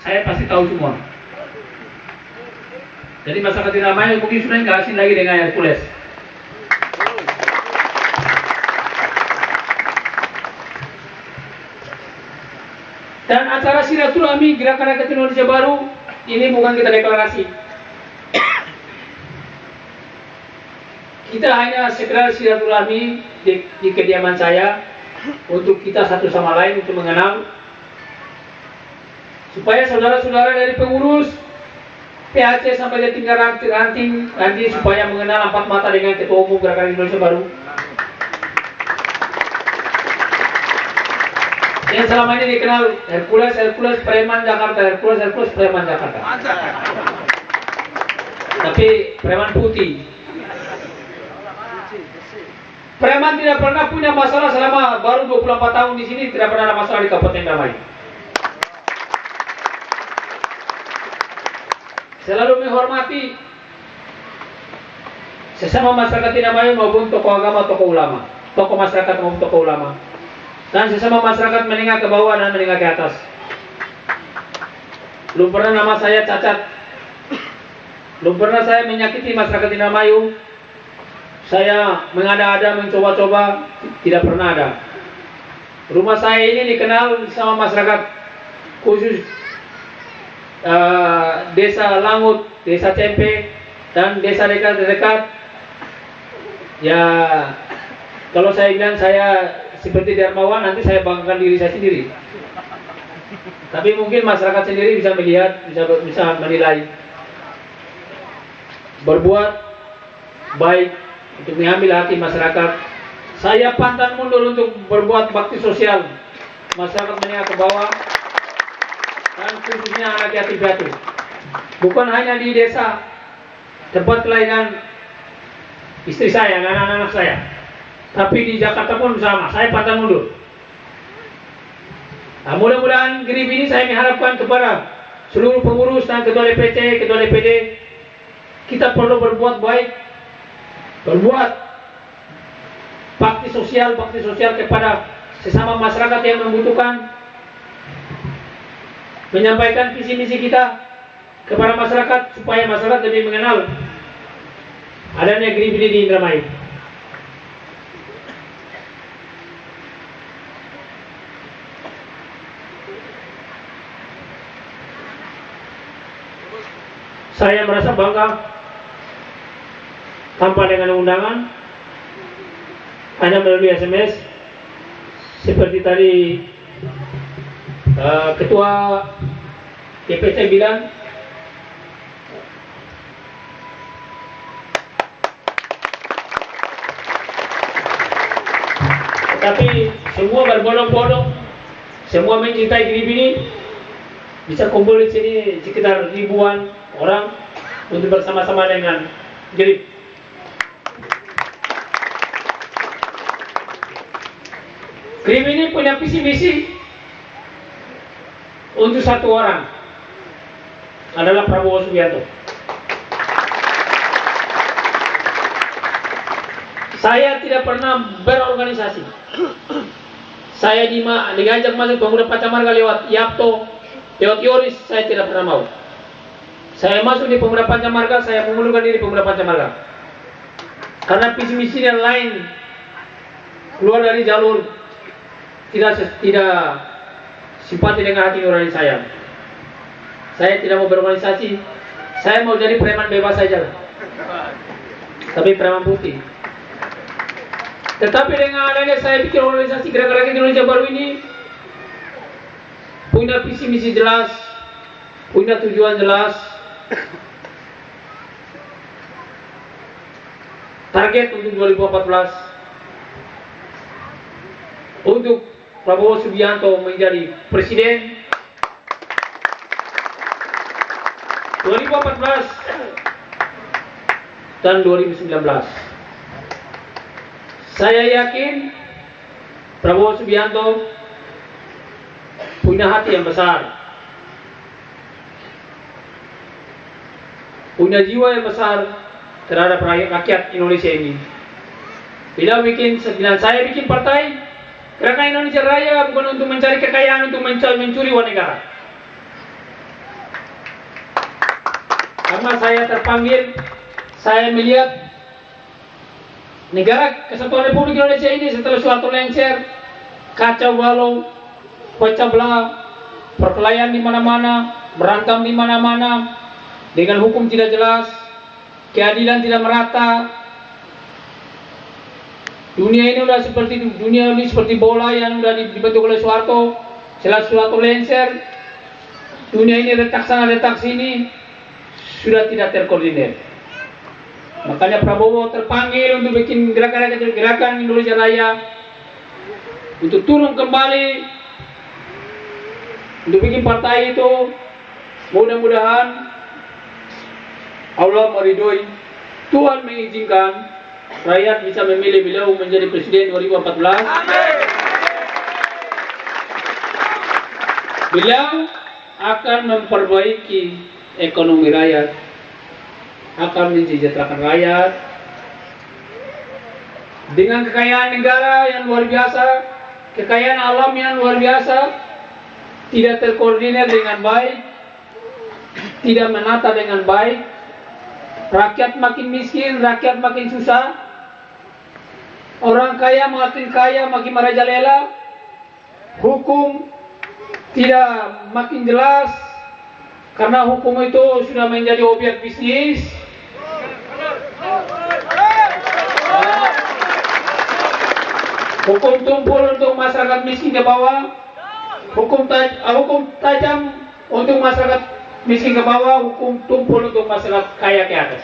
Saya pasti tahu semua. Jadi masyarakat Indramayu mungkin sudah nggak asing lagi dengan Hercules. Dan acara silaturahmi Gerakan Rakyat Indonesia Baru ini bukan kita deklarasi. Kita hanya sekedar silaturahmi di kediaman saya untuk kita satu sama lain untuk mengenal, supaya saudara-saudara dari pengurus PAC sampai di tingkat ranting nanti supaya mengenal empat mata dengan Ketua Umum Gerakan Indonesia Baru. Yang selama ini dikenal Hercules Preman Jakarta, Hercules Preman Jakarta. Tapi preman putih. Preman tidak pernah punya masalah selama baru 24 tahun di sini, tidak pernah ada masalah di Kabupaten Indramayu. Selalu menghormati sesama masyarakat Indramayu maupun tokoh agama, tokoh ulama, tokoh masyarakat maupun tokoh ulama, dan sesama masyarakat menengah ke bawah dan menengah ke atas. Belum pernah nama saya cacat, belum pernah saya menyakiti masyarakat Indramayu. Saya mengada-ada, mencoba-coba, tidak pernah ada. Rumah saya ini dikenal sama masyarakat, khusus Desa Langut, Desa Cempe, dan desa dekat-dekat. Ya, kalau saya bilang saya seperti dermawan, nanti saya banggakan diri saya sendiri. Tapi mungkin masyarakat sendiri bisa melihat, bisa menilai. Berbuat baik untuk mengambil hati masyarakat. Saya pantang mundur untuk berbuat bakti sosial masyarakat menengah ke bawah, dan khususnya anak yatim piatu. Bukan hanya di desa tempat kelahiran istri saya dan anak-anak saya, tapi di Jakarta pun sama. Saya pantang mundur. Nah, mudah-mudahan grip ini saya mengharapkan kepada seluruh pengurus dan ketua DPC, ketua DPD, kita perlu berbuat baik, berbuat bakti sosial kepada sesama masyarakat yang membutuhkan, menyampaikan visi misi kita kepada masyarakat supaya masyarakat lebih mengenal adanya grip ini di Indramayu. Saya merasa bangga tanpa dengan undangan, hanya melalui SMS seperti tadi Ketua DPC bilang. Tapi semua berbondong-bondong, semua mencintai grip ini, bisa kumpul di sini sekitar ribuan orang untuk bersama-sama dengan grip. Grip ini punya visi misi untuk satu orang, adalah Prabowo Subianto. Saya tidak pernah berorganisasi. Saya diajak masuk Pemuda Pancamara lewat Yapto, lewat Yoris, saya tidak pernah mau. Saya masuk di Pemuda Pancamara, saya mengundurkan diri Pemuda Pancamara. Karena visi misi yang lain keluar dari jalur, tidak simpati dengan hati nurani saya. Saya tidak mau berorganisasi. Saya mau jadi preman bebas saja, tapi preman putih. Tetapi dengan adanya saya bikin organisasi Gerakan Rakyat Indonesia Baru ini, punya visi misi jelas, punya tujuan jelas, target untuk 2014 untuk Prabowo Subianto menjadi presiden 2014 dan 2019. Saya yakin Prabowo Subianto punya hati yang besar, punya jiwa yang besar terhadap rakyat Indonesia ini. Bila saya bikin partai Gerakan Indonesia Raya bukan untuk mencari kekayaan, untuk mencuri uang negara. Karena saya terpanggil, saya melihat negara Kesatuan Republik Indonesia ini setelah Soeharto lengser, kacau balau, pecah belah, perkelahian di mana-mana, berantem di mana-mana, dengan hukum tidak jelas, keadilan tidak merata. Dunia ini udah seperti bola yang udah dibentuk oleh Soeharto. Setelah Soeharto lengser, dunia ini retak sana retak sini, sudah tidak terkoordinir. Makanya Prabowo terpanggil untuk bikin gerakan Indonesia Raya, untuk turun kembali, untuk bikin partai itu. Mudah-mudahan Allah meridhoi, Tuhan mengizinkan rakyat bisa memilih beliau menjadi presiden 2014. Beliau akan memperbaiki ekonomi rakyat, akan mensejahterakan rakyat dengan kekayaan negara yang luar biasa, kekayaan alam yang luar biasa, tidak terkoordinir dengan baik, tidak menata dengan baik, rakyat makin miskin, rakyat makin susah, orang kaya makin merajalela, hukum tidak makin jelas, karena hukum itu sudah menjadi objek bisnis. Hukum tumpul untuk masyarakat miskin ke bawah, hukum tajam untuk masyarakat miskin ke bawah, hukum tumpul untuk masyarakat kaya ke atas.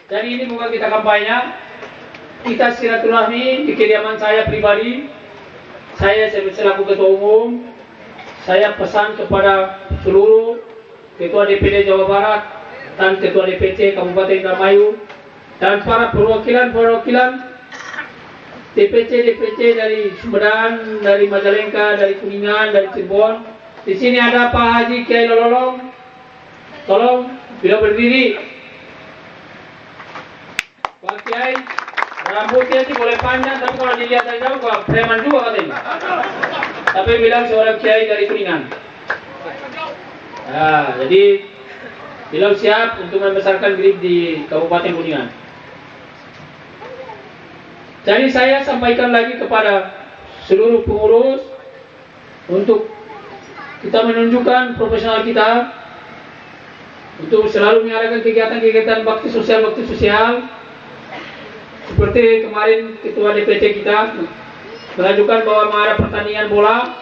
Jadi ini bukan kita kampanye, kita silaturahmi di kediaman saya pribadi. Saya selaku Ketua Umum, saya pesan kepada seluruh Ketua DPD Jawa Barat dan Ketua DPC Kabupaten Indramayu dan para perwakilan DPC dari Sumedang, dari Majalengka, dari Kuningan, dari Cirebon. Di sini ada Pak Haji Kiai Lololong. Tolong beliau berdiri. Pak Kiai, rambutnya sih boleh panjang, tapi kalau dilihat dari jauh, preman juga katanya. Tapi bilang seorang Kiai dari Kuningan. Nah, jadi beliau siap untuk membesarkan grip di Kabupaten Kuningan. Jadi saya sampaikan lagi kepada seluruh pengurus untuk kita menunjukkan profesional kita untuk selalu mengadakan kegiatan-kegiatan bakti sosial. Seperti kemarin Ketua DPC kita mengajukan bahwa mau ada pertandingan bola,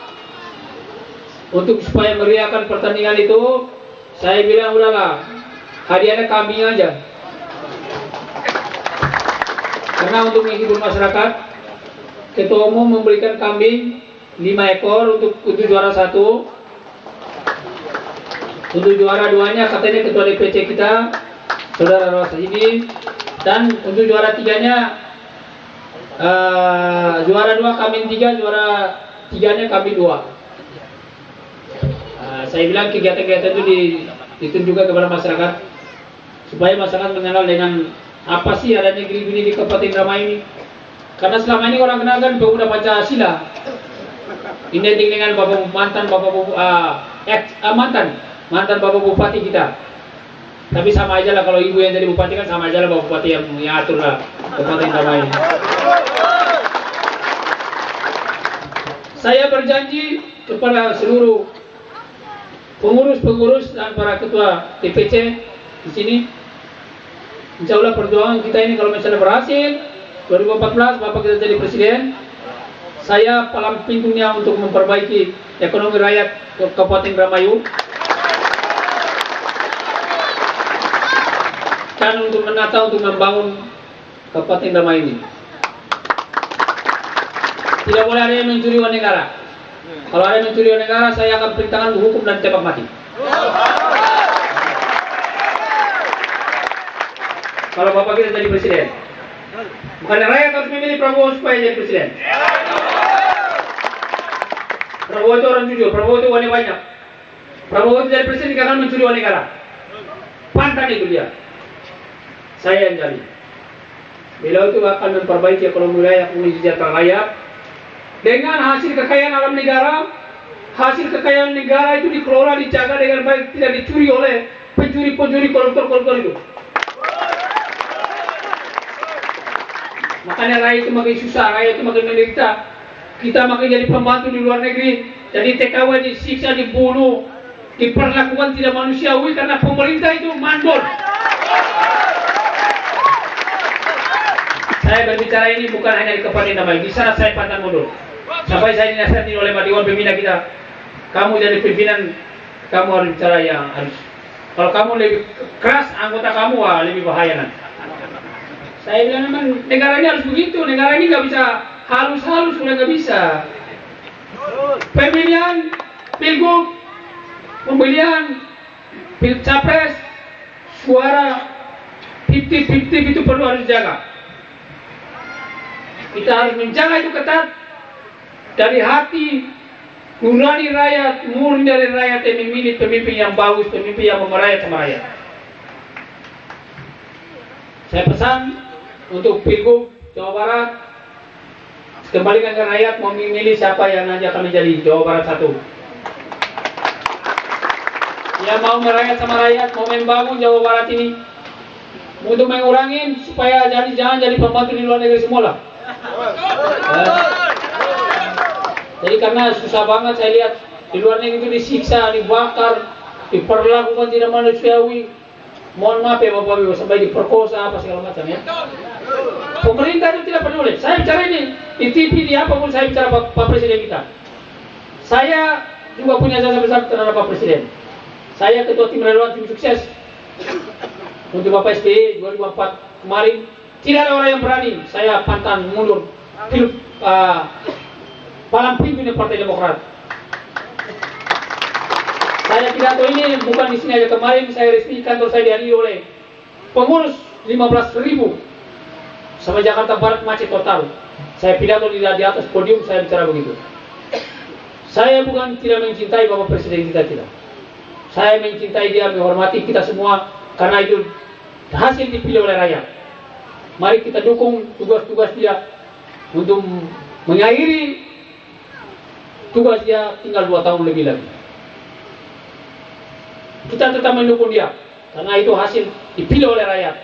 untuk supaya meriahkan pertandingan itu, saya bilang udahlah, hadiahnya kambing aja. Karena untuk menghibur masyarakat, Ketua Umum memberikan kambing 5 ekor untuk juara 1. Untuk juara 2-nya katanya Ketua DPC kita, Saudara Rosyidin. Dan untuk juara 3-nya, juara 2 kambing 3, juara 3-nya kambing 2. Saya bilang kegiatan-kegiatan itu ditunjukkan kepada masyarakat, supaya masyarakat mengenal dengan apa sih adanya grip ini di Kabupaten Indramayu ini. Karena selama ini orang kenal kan pemuda Pancasila, identik dengan mantan Bapak Bupati kita. Tapi sama aja lah, kalau ibu yang jadi bupati kan sama aja lah, Bapak Bupati yang mengatur lah Kabupaten Indramayu. Saya berjanji kepada seluruh pengurus dan para ketua DPC di sini, insya Allah perjuangan kita ini kalau misalnya berhasil 2014 Bapak kita jadi presiden, saya palang pintunya untuk memperbaiki ekonomi rakyat Kabupaten Indramayu dan untuk menata, untuk membangun Kabupaten Indramayu ini. Tidak boleh ada yang mencuri uang negara. Kalau ada yang mencuri uang negara, saya akan perintahkan hukum dan tembak mati. Kalau Bapak kita jadi presiden, bukan rakyat harus memilih Prabowo supaya jadi presiden. Prabowo itu orang jujur, Prabowo itu uangnya banyak. Prabowo itu jadi presiden karena mencuri uang negara. Pantan itu dia. Saya yang jadi. Beliau itu akan memperbaiki ekonomi rakyat, mensejahterakan rakyat dengan hasil kekayaan alam negara, hasil kekayaan negara itu dikelola, dijaga dengan baik, tidak dicuri oleh pencuri-pencuri, koruptor-koruptor itu. Makanya rakyat itu makin susah, rakyat itu makin menderita. Kita makin jadi pembantu di luar negeri, jadi TKW disiksa, dibunuh, diperlakukan tidak manusiawi karena pemerintah itu mandor. Saya berbicara ini bukan hanya di Kabupaten Damai, di sana saya pantang mundur. Sampai saya dinasihati oleh Dewan Pembina kita, kamu jadi pimpinan, kamu harus bicara yang harus. Kalau kamu lebih keras, anggota kamu lebih bahaya nanti. Saya bilang memang negara ini harus begitu, negara ini nggak bisa halus-halus, udah nggak bisa. Pemilihan, pilgub, pemilihan, pilcapres, suara 50-50 itu perlu harus dijaga. Kita harus menjaga itu ketat dari hati nurani rakyat, murni dari rakyat yang memilih pemimpin yang bagus, pemimpin yang memerayat sama rakyat. Saya pesan untuk Pilgub Jawa Barat, kembalikan ke rakyat mau memilih siapa yang nanti akan menjadi Jawa Barat 1. Yang mau merayat sama rakyat, mau membangun Jawa Barat ini, untuk mengurangi supaya jangan jadi pembantu di luar negeri semua lah. Jadi karena susah banget saya lihat di luar negeri itu disiksa, dibakar, diperlakukan tidak manusiawi. Mohon maaf ya Bapak Ibu, sampai diperkosa apa segala macam ya. Pemerintah itu tidak peduli. Saya bicara ini di TV, di apapun saya bicara Pak Presiden kita. Saya juga punya jasa besar terhadap Pak Presiden. Saya ketua tim relawan tim sukses untuk Bapak SBY 2004 kemarin. Tidak ada orang yang berani. Saya pantang mundur. Palang pimpinan Partai Demokrat. Saya pidato ini bukan di sini aja, kemarin saya resmi kantor saya dihadiri oleh pengurus 15.000 sama Jakarta Barat macet total. Saya pidato di atas podium, saya bicara begitu. Saya bukan tidak mencintai Bapak Presiden kita, tidak. Saya mencintai dia, menghormati kita semua karena itu hasil dipilih oleh rakyat. Mari kita dukung tugas-tugas dia untuk mengakhiri tugas dia, tinggal 2 tahun lebih lagi. Kita tetap mendukung dia karena itu hasil dipilih oleh rakyat.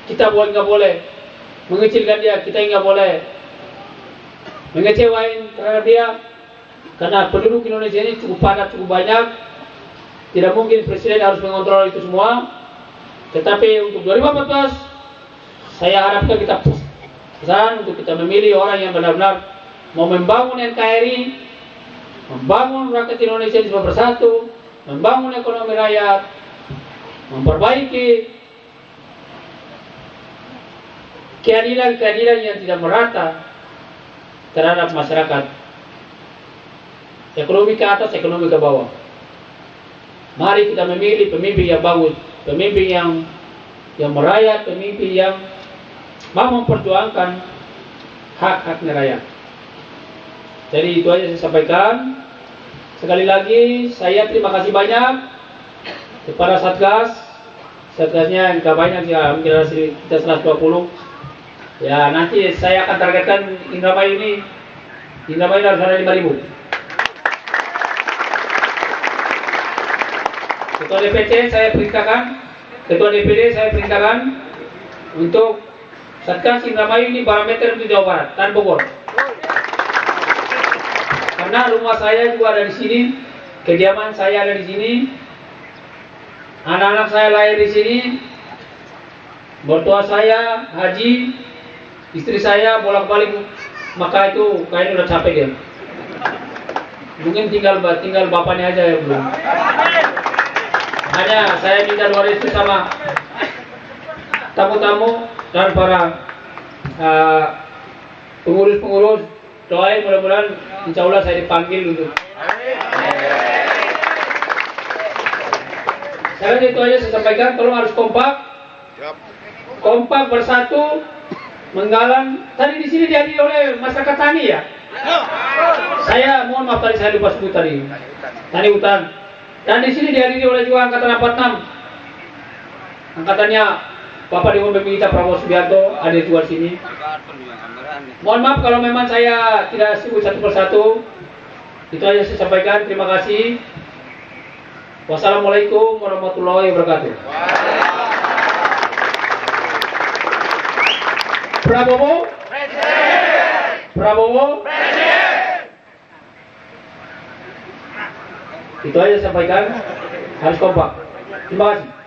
Kita nggak boleh mengecilkan dia, kita nggak boleh mengecewain terhadap dia karena penduduk Indonesia ini cukup padat, cukup banyak. Tidak mungkin presiden harus mengontrol itu semua. Tetapi untuk 2014 saya harapkan kita pesan untuk kita memilih orang yang benar-benar mau membangun NKRI, membangun rakyat Indonesia semua bersatu, membangun ekonomi rakyat, memperbaiki keadilan-keadilan yang tidak merata terhadap masyarakat. Ekonomi ke atas, ekonomi ke bawah. Mari kita memilih pemimpin yang bagus, pemimpin yang merayat, pemimpin yang mau memperjuangkan hak-haknya rakyat. Jadi itu aja saya sampaikan. Sekali lagi saya terima kasih banyak kepada Satgas. Satgasnya nggak banyak ya, mungkin kita 120. Ya nanti saya akan targetkan Indramayu ini. Indramayu harus ada 5.000. Ketua DPC saya perintahkan, Ketua DPD saya perintahkan untuk Satgas Indramayu ini barometer untuk Jawa Barat dan Bogor. Karena rumah saya juga ada di sini, kediaman saya ada di sini, anak-anak saya lahir di sini, mertua saya haji, istri saya bolak-balik, maka itu kayaknya udah capek dia. Mungkin tinggal bapaknya aja yang belum. Hanya saya minta doa restu sama tamu-tamu dan para pengurus-pengurus, doain mudah-mudahan insya Allah saya dipanggil untuk. Sekarang itu aja saya sampaikan, tolong harus kompak, kompak bersatu, menggalang. Tadi di sini dihadiri oleh masyarakat tani ya. Saya mohon maaf tadi saya lupa sebut tadi, tani hutan. Dan di sini dihadiri oleh juga angkatan 46, angkatannya Bapak Dewan Pembina Prabowo Subianto ada juga di sini. Mohon maaf kalau memang saya tidak sebut satu persatu. Itu aja saya sampaikan. Terima kasih. Wassalamualaikum warahmatullahi wabarakatuh. Prabowo. Prabowo. Itu aja sampaikan. Harus kompak. Terima kasih.